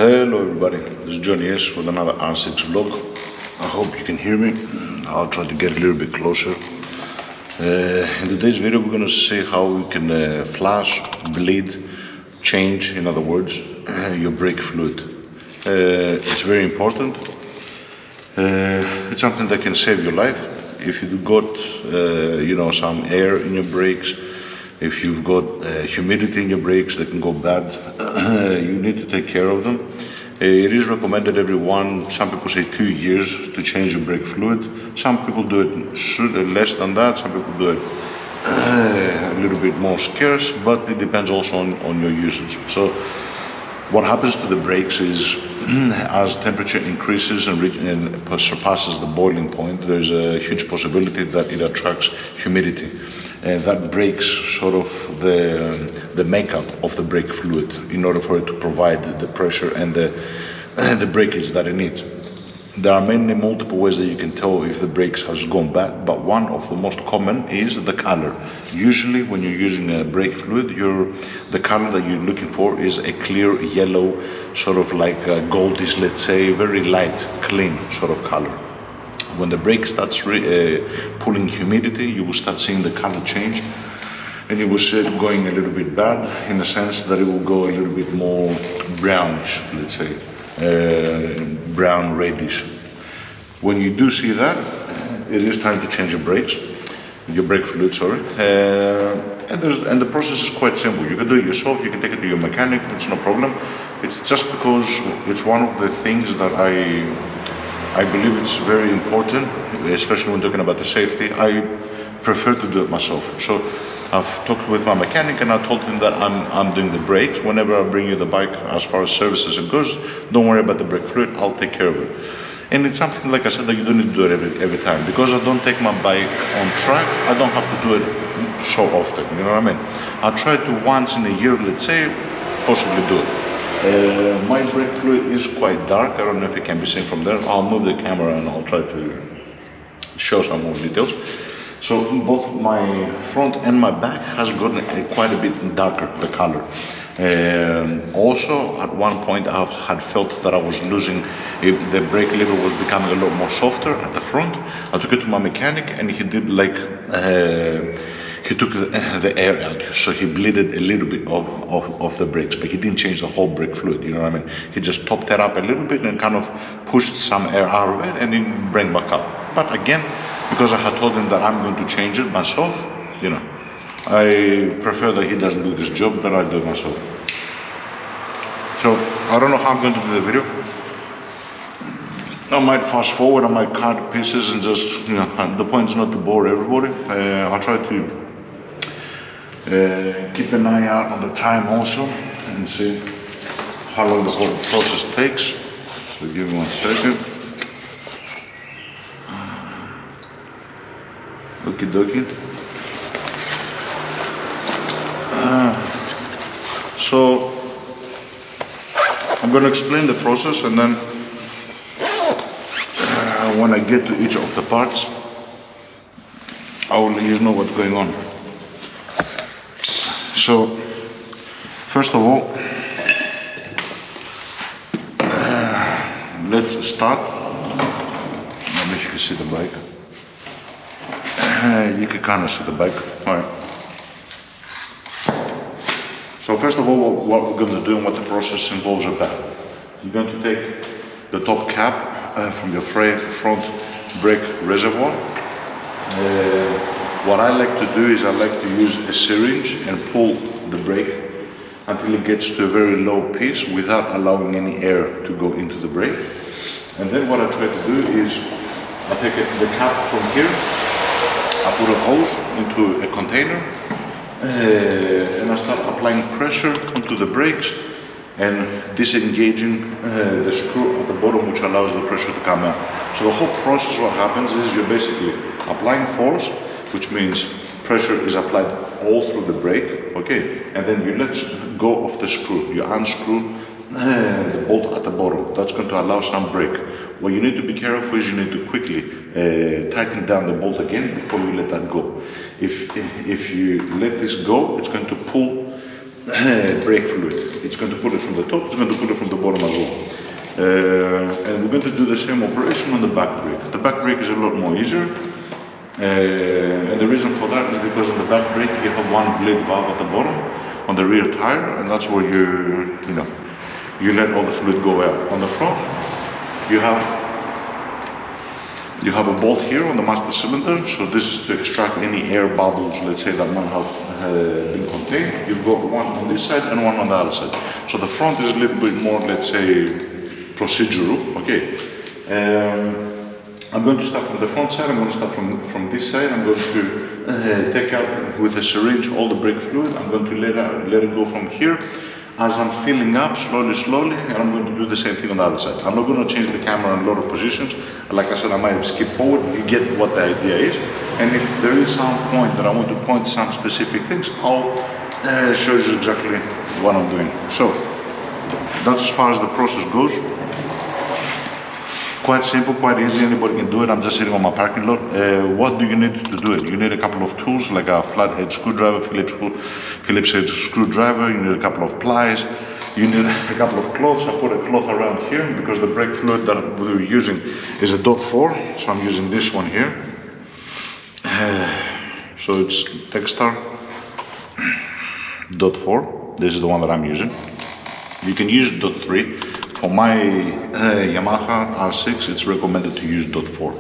Hello everybody, this is Johnny S with another R6 vlog. I hope you can hear me. I'll try to get a little bit closer. In today's video we're going to see how we can flush, bleed, change, in other words, your brake fluid. It's very important. It's something that can save your life. If you've got some air in your brakes, if you've got humidity in your brakes that can go bad, you need to take care of them. It is recommended some people say 2 years to change your brake fluid. Some people do it less than that, some people do it a little bit more scarce, but it depends also on your usage. So what happens to the brakes is as temperature increases and surpasses the boiling point, there's a huge possibility that it attracts humidity. And that breaks sort of the makeup of the brake fluid in order for it to provide the pressure and the breakage that it needs. There are multiple ways that you can tell if the brakes has gone bad, but one of the most common is the color. Usually when you're using a brake fluid, the color that you're looking for is a clear yellow, sort of like a goldish, let's say, very light, clean sort of color. When the brake starts pulling humidity, you will start seeing the color change, and you will see it going a little bit bad, in the sense that it will go a little bit more brownish, let's say, brown reddish. When you do see that, it is time to change your brakes, your brake fluid, sorry. And the process is quite simple. You can do it yourself, you can take it to your mechanic, it's no problem. It's just because it's one of the things that I believe it's very important, especially when talking about the safety. I prefer to do it myself. So I've talked with my mechanic and I told him that I'm doing the brakes. Whenever I bring you the bike, as far as services it goes, don't worry about the brake fluid, I'll take care of it. And it's something, like I said, that you don't need to do it every time. Because I don't take my bike on track, I don't have to do it so often, you know what I mean? I try to once in a year, let's say, possibly do it. My brake fluid is quite dark. I don't know if it can be seen from there. I'll move the camera and I'll try to show some more details. So both my front and my back has gotten quite a bit darker, the color. Also, at one point I had felt that I was losing, the brake lever was becoming a lot more softer at the front. I took it to my mechanic and he did like, he took the air out, so he bleeded a little bit of the brakes, but he didn't change the whole brake fluid, you know what I mean? He just topped it up a little bit and kind of pushed some air out of it and it brought back up. But again, because I had told him that I'm going to change it myself, you know, I prefer that he doesn't do this job than I do it myself. So I don't know how I'm going to do the video. I might fast forward, I might cut pieces and just, you know, the point is not to bore everybody. I'll try to keep an eye out on the time also and see how long the whole process takes. So give me 1 second. Okie dokie. So I'm going to explain the process, and then when I get to each of the parts, I will let you know what's going on. So, first of all, let's start. I don't know if you can see the bike. You can kind of see the bike. All right. So first of all, what we're going to do and what the process involves are that you're going to take the top cap from your front brake reservoir. What I like to do is I like to use a syringe and pull the brake until it gets to a very low piece without allowing any air to go into the brake. And then what I try to do is I take the cap from here, I put a hose into a container, and I start applying pressure onto the brakes and disengaging the screw at the bottom, which allows the pressure to come out. So the whole process, what happens is you're basically applying force, which means pressure is applied all through the brake, okay? And then you let go of the screw, you unscrew the bolt at the bottom. That's going to allow some brake. What you need to be careful is you need to quickly tighten down the bolt again before you let that go. If you let this go, it's going to pull brake fluid. It's going to pull it from the top, it's going to pull it from the bottom as well. And we're going to do the same operation on the back brake. The back brake is a lot more easier. And the reason for that is because on the back brake you have one bleed valve at the bottom on the rear tire, and that's where you let all the fluid go out. On the front, you have a bolt here on the master cylinder, so this is to extract any air bubbles, let's say, that might have been contained. You've got one on this side and one on the other side. So the front is a little bit more, let's say, procedural, okay. I'm going to start from the front side, I'm going to start from this side. I'm going to take out with a syringe all the brake fluid. I'm going to let it go from here as I'm filling up slowly, and I'm going to do the same thing on the other side. I'm not going to change the camera in a lot of positions. Like I said, I might skip forward. You get what the idea is. And if there is some point that I want to point some specific things, I'll show you exactly what I'm doing. So that's as far as the process goes. Quite simple, quite easy, anybody can do it. I'm just sitting on my parking lot. What do you need to do it? You need a couple of tools, like a flathead screwdriver, Phillips head screwdriver. You need a couple of plies. You need a couple of cloths. I put a cloth around here because the brake fluid that we're using is a .4, so I'm using this one here. So it's Textar .4. This is the one that I'm using. You can use .3. For my Yamaha R6, it's recommended to use .4.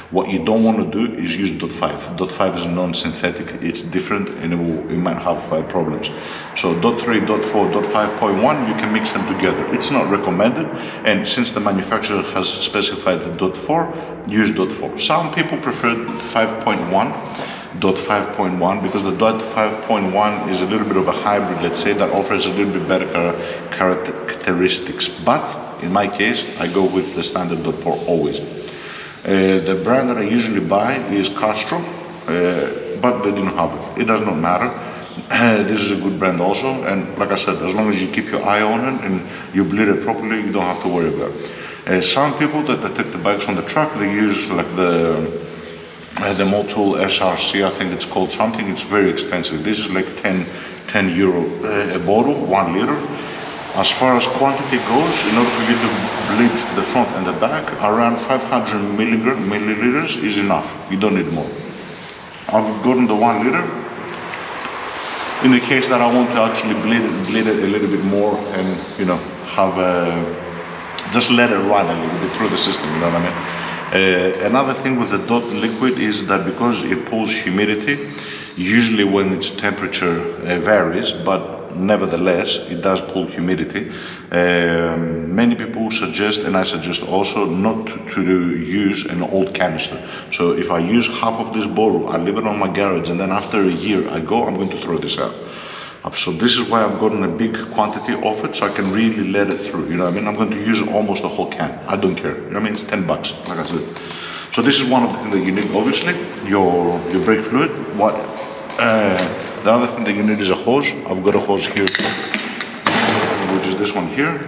What you don't want to do is use .5. .5 is non-synthetic, it's different, and it might have problems. So .3, .4, .5.1, you can mix them together. It's not recommended, and since the manufacturer has specified the .4, use .4. Some people prefer 5.1. .5.1 because the .5.1 is a little bit of a hybrid, let's say, that offers a little bit better characteristics. But in my case, I go with the standard .4 always. The brand that I usually buy is Castro, but they didn't have it. It does not matter. This is a good brand also, and like I said, as long as you keep your eye on it and you bleed it properly, you don't have to worry about it. Some people that take the bikes on the track, they use like the moto SRC, I think it's called something. It's very expensive. This is like 10 euro a bottle, 1 liter. As far as quantity goes, in order for you to bleed the front and the back, around 500 milliliters is enough. You don't need more. I've gotten the 1 liter in the case that I want to actually bleed it a little bit more and, have just let it run a little bit through the system, you know what I mean? Another thing with the DOT liquid is that because it pulls humidity, usually when its temperature varies, but nevertheless it does pull humidity. Many people suggest, and I suggest also, not to use an old canister. So if I use half of this bottle, I leave it on my garage, and then after a year I'm going to throw this out. So this is why I've gotten a big quantity of it, so I can really let it through, you know what I mean? I'm going to use almost the whole can. I don't care, you know what I mean? It's 10 bucks, like I said. So this is one of the things that you need, obviously, your brake fluid. The other thing that you need is a hose. I've got a hose here, which is this one here.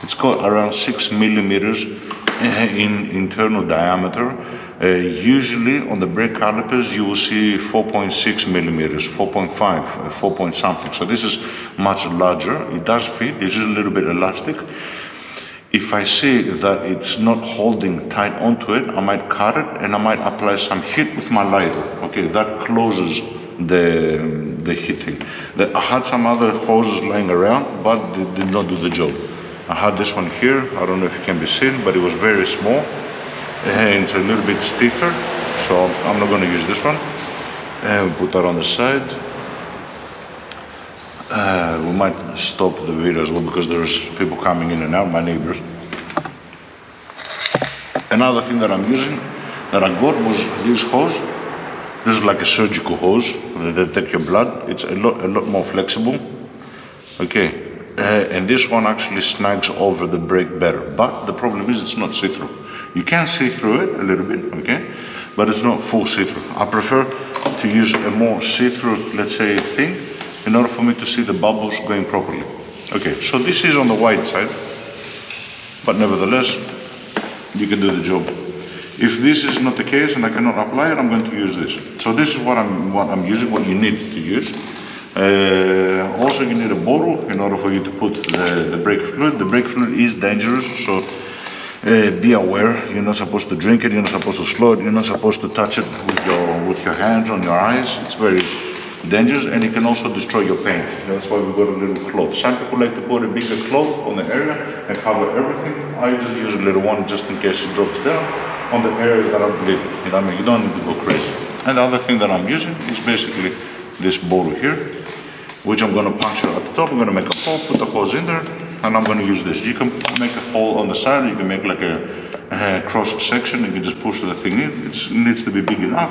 It's got around 6 millimeters in internal diameter. Usually on the brake calipers you will see 4.6 millimeters, 4.5, 4 point something. So this is much larger. It does fit. It's just a little bit elastic. If I see that it's not holding tight onto it, I might cut it and I might apply some heat with my lighter. Okay, that closes the heat thing. I had some other hoses lying around, but they did not do the job. I had this one here. I don't know if it can be seen, but it was very small and it's a little bit stiffer, so I'm not going to use this one. And put that on the side. We might stop the video as well because there's people coming in and out, my neighbors. Another thing that I'm using, that I got, was this hose. This is like a surgical hose that take your blood. It's a lot more flexible. Okay, and this one actually snags over the brake better. But the problem is it's not see-through. You can see through it a little bit, okay, but it's not full see-through. I prefer to use a more see-through, let's say, thing, in order for me to see the bubbles going properly. Okay, so this is on the wide side, but nevertheless, you can do the job. If this is not the case and I cannot apply it, I'm going to use this. So this is what I'm using, what you need to use. Also, you need a bottle in order for you to put the brake fluid. The brake fluid is dangerous, so be aware. You're not supposed to drink it, you're not supposed to slow it, you're not supposed to touch it with your hands on your eyes. It's very dangerous, and it can also destroy your paint. That's why we've got a little cloth. Some people like to put a bigger cloth on the area and cover everything. I just use a little one just in case it drops down on the areas that are bleeding. You know what I mean? You don't need to go crazy. And the other thing that I'm using is basically this bottle here, which I'm going to puncture at the top. I'm going to make a hole, put the hose in there, and I'm going to use this. You can make a hole on the side, you can make like a cross section, you can just push the thing in. It needs to be big enough,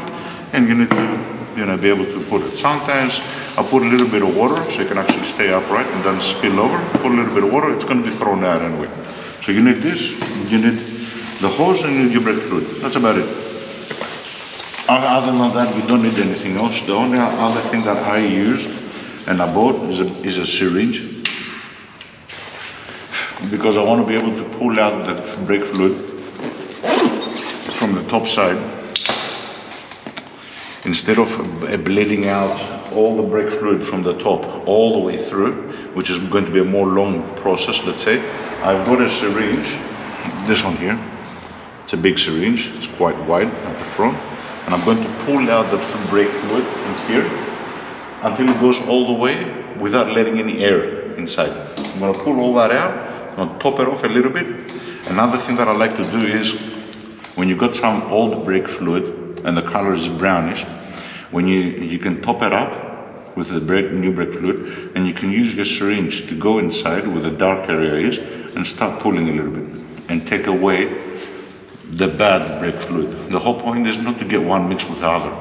and you need to be able to put it. Sometimes I put a little bit of water so you can actually stay upright and then spill over. Put a little bit of water, it's going to be thrown out anyway. So you need this, you need the hose, and you need your brake fluid. That's about it. Other than that, you don't need anything else. The only other thing that I used and I bought is a syringe, because I want to be able to pull out the brake fluid from the top side instead of bleeding out all the brake fluid from the top all the way through, which is going to be a more long process. Let's say I've got a syringe, this one here. It's a big syringe, it's quite wide at the front, and I'm going to pull out the brake fluid from here until it goes all the way without letting any air inside. I'm going to pull all that out, I'm going to top it off a little bit. Another thing that I like to do is, when you got some old brake fluid and the color is brownish, when you can top it up with the new brake fluid, and you can use your syringe to go inside where the dark area is and start pulling a little bit and take away the bad brake fluid. The whole point is not to get one mixed with the other,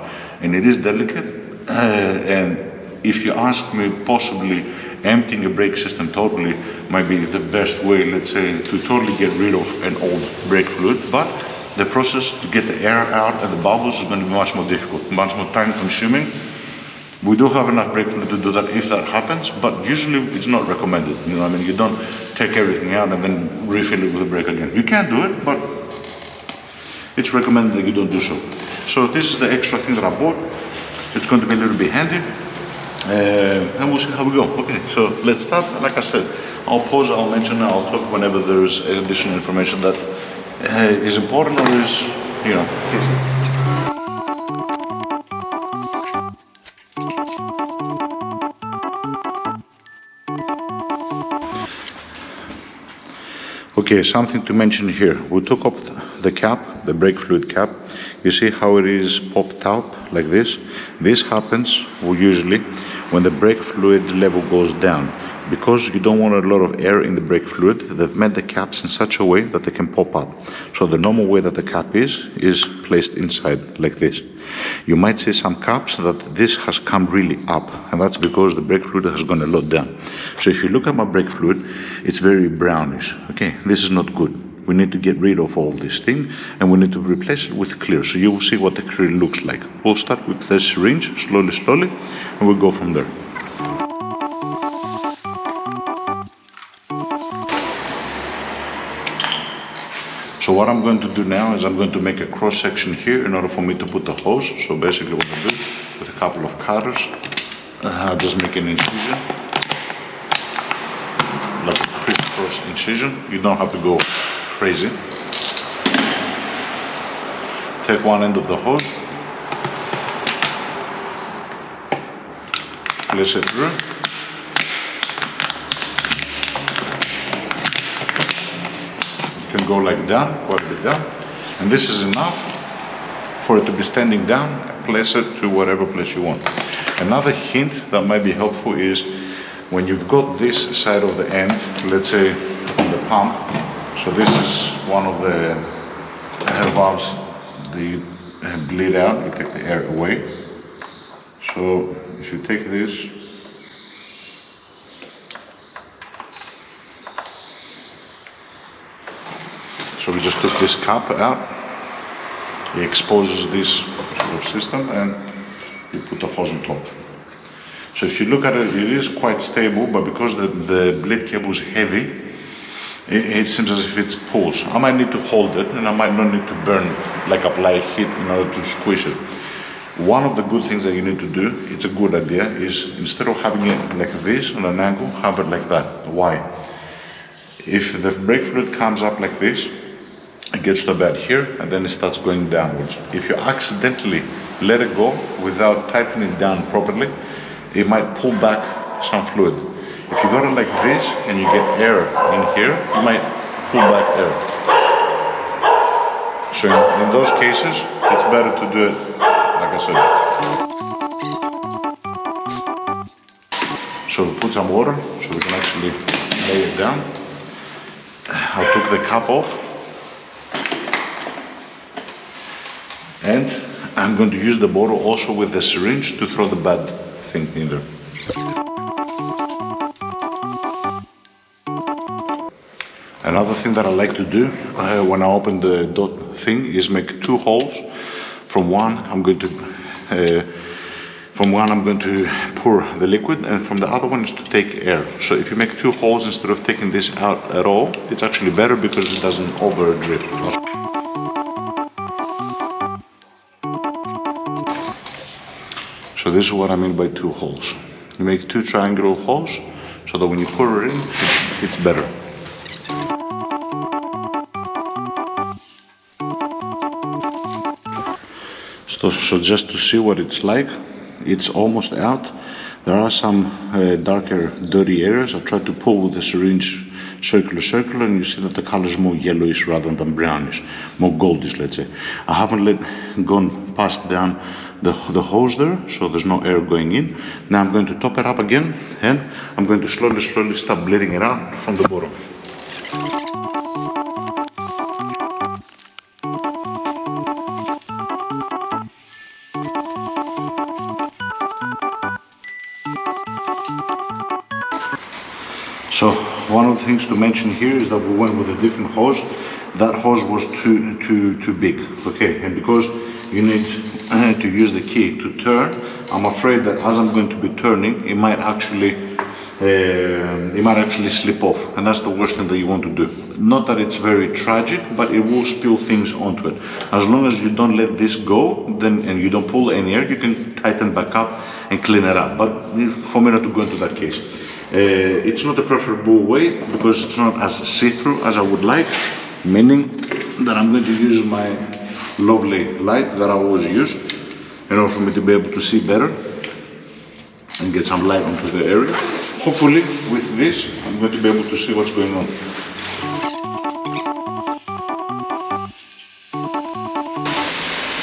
and it is delicate. And if you ask me, possibly emptying a brake system totally might be the best way, let's say, to totally get rid of an old brake fluid. But the process to get the air out and the bubbles is going to be much more difficult, much more time consuming. We do have enough brake fluid to do that if that happens, but usually it's not recommended. You know what I mean? You don't take everything out and then refill it with the brake again. You can do it, but it's recommended that you don't do so. So this is the extra thing that I bought. It's going to be a little bit handy, and we'll see how we go. Okay, so let's start. Like I said, I'll pause, I'll mention, I'll talk whenever there's additional information that is important or is, crucial. Okay, something to mention here. We took up the cap, the brake fluid cap. You see how it is popped out like this? This happens usually when the brake fluid level goes down. Because you don't want a lot of air in the brake fluid, they've made the caps in such a way that they can pop up. So the normal way that the cap is placed inside like this. You might see some caps that this has come really up, and that's because the brake fluid has gone a lot down. So if you look at my brake fluid, it's very brownish. Okay, this is not good. We need to get rid of all this thing, and we need to replace it with clear. So you will see what the clear looks like. We'll start with the syringe, slowly, and we'll go from there. So what I'm going to do now is I'm going to make a cross section here in order for me to put the hose. So basically what I do with a couple of cutters, I'll just make an incision, like a crisscross incision. You don't have to go crazy. Take one end of the hose, place it through. Can go like down, quite a bit down, and this is enough for it to be standing down. Place it to whatever place you want. Another hint that might be helpful is when you've got this side of the end, let's say on the pump, so this is one of the valves, the bleed out, you take the air away. So if you take this, so we just took this cap out, it exposes this sort of system, and you put the hose on top. So if you look at it, it is quite stable, but because the blade cable is heavy, it seems as if it pulls. I might need to hold it, and I might not need to burn, like apply heat in order to squish it. One of the good things that you need to do, it's a good idea, is instead of having it like this on an angle, have it like that. Why? If the brake fluid comes up like this, it gets to about here and then it starts going downwards. If you accidentally let it go without tightening it down properly, it might pull back some fluid. If you got it like this and you get air in here, you might pull back air. So in those cases, it's better to do it like I said. So we put some water so we can actually lay it down. I took the cap off and I'm going to use the bottle also with the syringe to throw the bad thing in there. Another thing that I like to do when I open the dot thing is make two holes. From one I'm going to pour the liquid, and from the other one is to take air. So if you make two holes instead of taking this out at all, it's actually better because it doesn't overdrift. So this is what I mean by two holes. You make two triangular holes so that when you pour it in, it's better. So just to see what it's like, it's almost out. There are some darker, dirty areas. I tried to pull with the syringe circular, and you see that the color is more yellowish rather than brownish, more goldish, let's say. I haven't gone past down the hose there, so there's no air going in. Now I'm going to top it up again, and I'm going to slowly start bleeding it out from the bottom. So one of the things to mention here is that we went with a different hose. That hose was too big, okay? And because you need to use the key to turn, I'm afraid that as I'm going to be turning, it might actually slip off, and that's the worst thing that you want to do. Not that it's very tragic, but it will spill things onto it. As long as you don't let this go, and you don't pull any air, you can tighten back up and clean it up. But for me not to go into that case. It's not a preferable way because it's not as see-through as I would like, meaning that I'm going to use my lovely light that I always use in order for me to be able to see better and get some light onto the area. Hopefully with this I'm going to be able to see what's going on.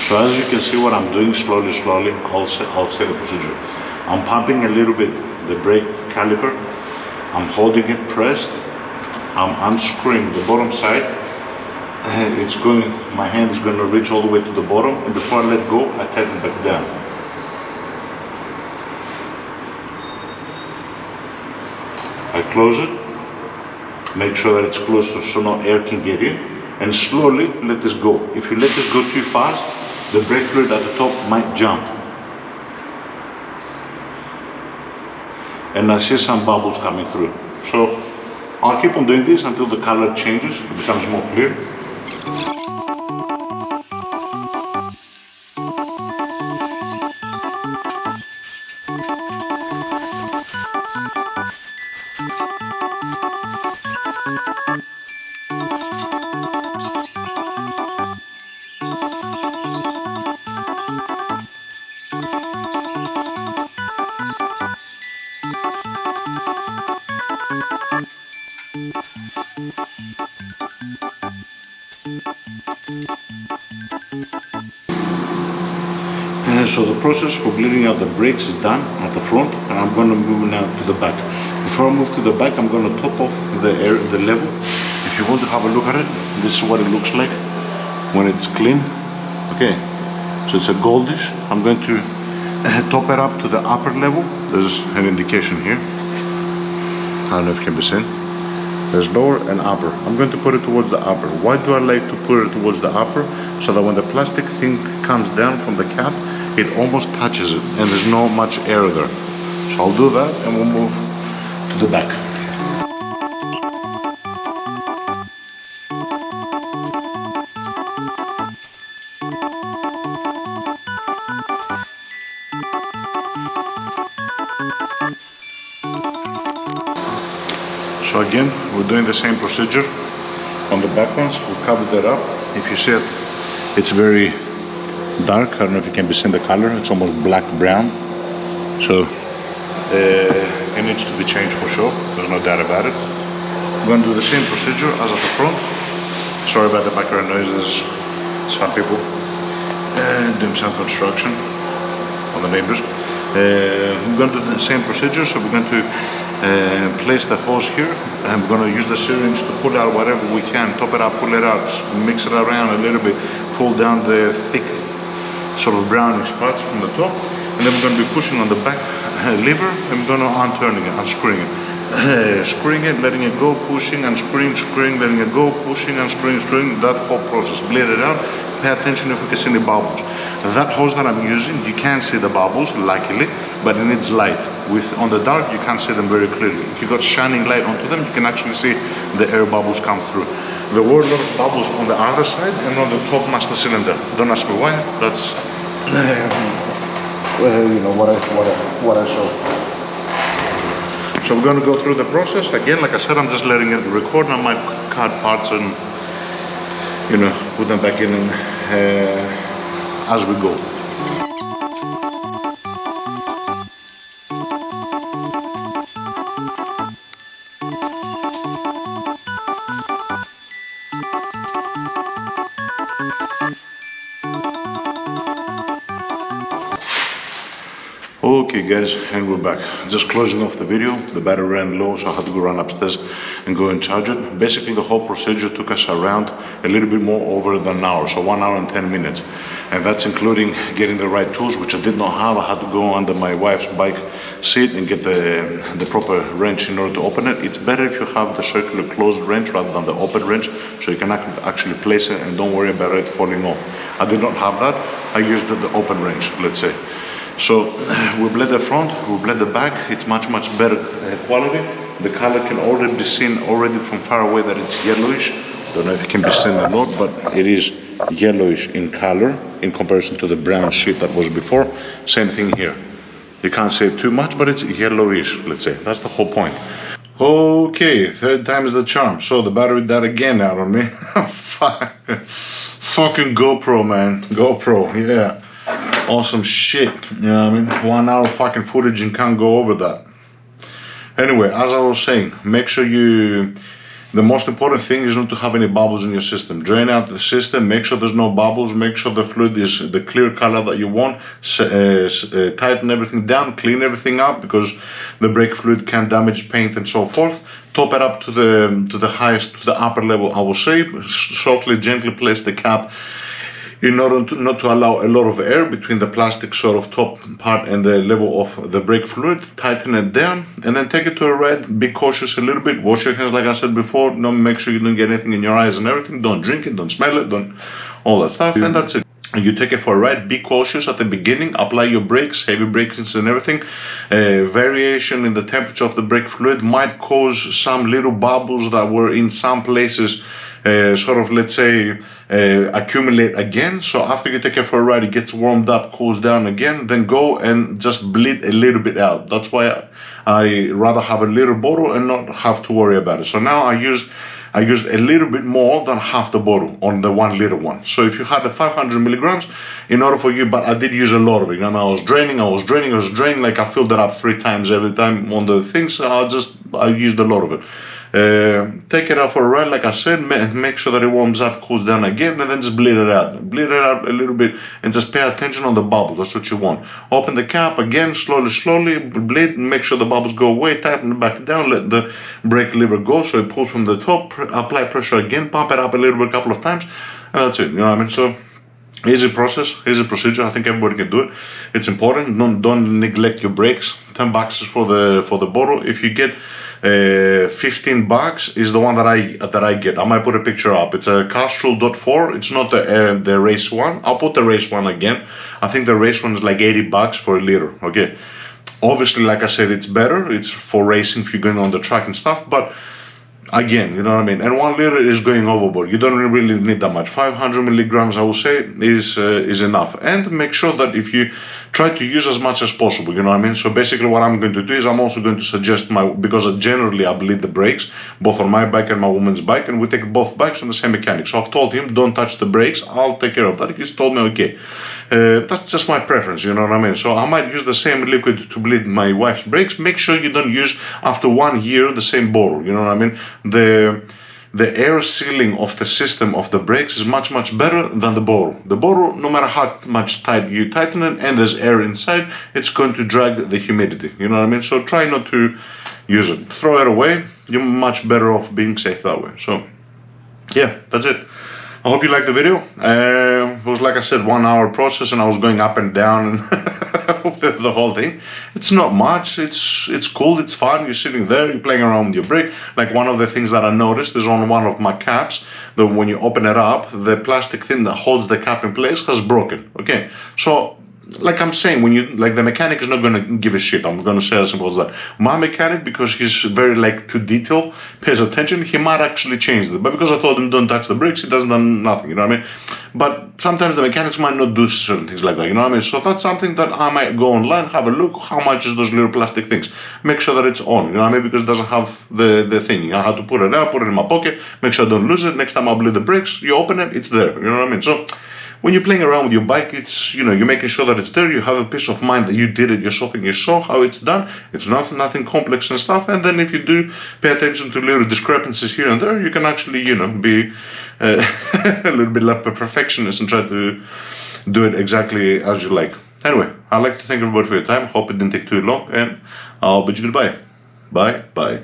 So as you can see what I'm doing slowly, I'll say the procedure. I'm pumping a little bit the brake caliper, I'm holding it pressed, I'm unscrewing the bottom side, my hand is going to reach all the way to the bottom, and before I let go, I tighten back down. I close it, make sure that it's closed so no air can get in, and slowly let this go. If you let this go too fast, the brake fluid at the top might jump. And I see some bubbles coming through. So I'll keep on doing this until the color changes, it becomes more clear. So the process for bleeding out the brakes is done at the front, and I'm going to move now to the back. Before I move to the back, I'm going to top off the level. If you want to have a look at it, this is what it looks like when it's clean. Okay, so it's a goldish. I'm going to top it up to the upper level. There's an indication here. I don't know if it can be seen. There's lower and upper. I'm going to put it towards the upper. Why do I like to put it towards the upper? So that when the plastic thing comes down from the cap, it almost touches it and there's not much air there. So I'll do that and we'll move to the back. So again, we're doing the same procedure on the back ones. We covered that up. If you see it, it's very dark. I don't know if you can see the color. It's almost black brown. So it needs to be changed for sure. There's no doubt about it. We're going to do the same procedure as at the front. Sorry about the background noises. Some people doing some construction on the neighbors. We're going to do the same procedure. So we're going to place the hose here, and we're going to use the syringe to pull out whatever we can, top it up, pull it out, mix it around a little bit, pull down the thick sort of brownish parts from the top, and then we're going to be pushing on the back lever, and we're going to unturning it, unscrewing it, screwing it, letting it go, pushing, unscrewing, screwing, letting it go, pushing, unscrewing, screwing, that whole process. Bleed it out. Pay attention if we can see any bubbles. That hose that I'm using, you can see the bubbles, luckily, but it needs light. On the dark, you can't see them very clearly. If you got shining light onto them, you can actually see the air bubbles come through. There were a lot of bubbles on the other side and on the top master cylinder. Don't ask me why. That's you know what I saw. So we're going to go through the process again. Like I said, I'm just letting it record. I might cut parts and put them back in as we go. Okay guys, and we're back. Just closing off the video. The battery ran low, so I had to go run upstairs and go and charge it. Basically the whole procedure took us around a little bit more over an hour, so 1 hour and 10 minutes. And that's including getting the right tools, which I did not have. I had to go under my wife's bike seat and get the proper wrench in order to open it. It's better if you have the circular closed wrench rather than the open wrench, so you can actually place it and don't worry about it falling off. I did not have that. I used the open wrench, let's say. So we bled the front, we bled the back. It's much better quality. The color can already be seen from far away that it's yellowish. Don't know if it can be seen a lot, but it is yellowish in color in comparison to the brown sheet that was before. Same thing here. You can't see it too much, but it's yellowish, let's say. That's the whole point. Okay, third time is the charm. So the battery died again out on me. Fucking GoPro, man. GoPro, yeah. Awesome shit, you know what I mean? 1 hour fucking footage and can't go over that. Anyway, as I was saying, make sure the most important thing is not to have any bubbles in your system. Drain out the system, make sure there's no bubbles, make sure the fluid is the clear color that you want, tighten everything down, clean everything up, because the brake fluid can damage paint and so forth. Top it up to the highest, to the upper level, I will say. Softly, gently place the cap in order not to allow a lot of air between the plastic sort of top part and the level of the brake fluid. Tighten it down and then take it to a ride. Be cautious a little bit. Wash your hands like I said before. Make sure you don't get anything in your eyes and everything. Don't drink it, don't smell it, don't all that stuff, and that's it. You take it for a ride. Be cautious at the beginning. Apply your brakes, heavy brakes and everything. Variation in the temperature of the brake fluid might cause some little bubbles that were in some places sort of, let's say, accumulate again. So after you take it for a ride, it gets warmed up, cools down again, then go and just bleed a little bit out. That's why I rather have a little bottle and not have to worry about it. So now I used a little bit more than half the bottle on the 1 liter one. So if you had the 500 milligrams, in order for you, but I did use a lot of it. I was draining, like I filled it up 3 times every time on the things. So I used a lot of it. Take it out for a ride, like I said, make sure that it warms up, cools down again, and then just bleed it out. Bleed it out a little bit and just pay attention on the bubbles. That's what you want. Open the cap again, slowly, bleed, make sure the bubbles go away, tighten it back down, let the brake lever go so it pulls from the top, apply pressure again, pump it up a little bit a couple of times, and that's it, you know what I mean? So easy process, easy procedure. I think everybody can do it. It's important. Don't neglect your brakes. $10 for the bottle. If you get $15 is the one that I get. I might put a picture up. It's a Castrol .4. It's not the race one. I'll put the race one again. I think the race one is like $80 for a liter. Okay. Obviously, like I said, it's better. It's for racing if you're going on the track and stuff. But again, you know what I mean. And 1 liter is going overboard. You don't really need that much. 500 milligrams, I will say, is enough. And make sure that if you try to use as much as possible, you know what I mean? So basically what I'm going to do is I'm also going to suggest because generally I bleed the brakes, both on my bike and my woman's bike, and we take both bikes on the same mechanic. So I've told him, don't touch the brakes, I'll take care of that. He's told me, okay. That's just my preference, you know what I mean? So I might use the same liquid to bleed my wife's brakes. Make sure you don't use, after 1 year, the same bottle, you know what I mean? The air sealing of the system of the brakes is much, much better than the bottle. The bottle, no matter how much tight you tighten it and there's air inside, it's going to drag the humidity, you know what I mean? So try not to use it. Throw it away. You're much better off being safe that way. So yeah, that's it. I hope you liked the video. It was, like I said, 1 hour process, and I was going up and down and the whole thing. It's not much. It's cool. It's fun. You're sitting there. You're playing around with your brake. Like, one of the things that I noticed is on one of my caps, that when you open it up, the plastic thing that holds the cap in place has broken. Okay, so, like I'm saying, when you, like, the mechanic is not going to give a shit. I'm going to say as simple as that. My mechanic, because he's very, like, to detail, pays attention, he might actually change it. But because I told him don't touch the brakes, he doesn't do nothing, you know what I mean? But sometimes the mechanics might not do certain things like that, you know what I mean? So that's something that I might go online, have a look, how much is those little plastic things. Make sure that it's on, you know what I mean? Because it doesn't have the thing. I have to put it out, put it in my pocket, make sure I don't lose it. Next time I bleed the brakes, you open it, it's there, you know what I mean? So when you're playing around with your bike, it's, you know, you're making sure that it's there, you have a peace of mind that you did it yourself and you saw how it's done. It's nothing complex and stuff. And then if you do pay attention to little discrepancies here and there, you can actually, you know, be a little bit like a perfectionist and try to do it exactly as you like. Anyway, I'd like to thank everybody for your time. Hope it didn't take too long, and I'll bid you goodbye. Bye.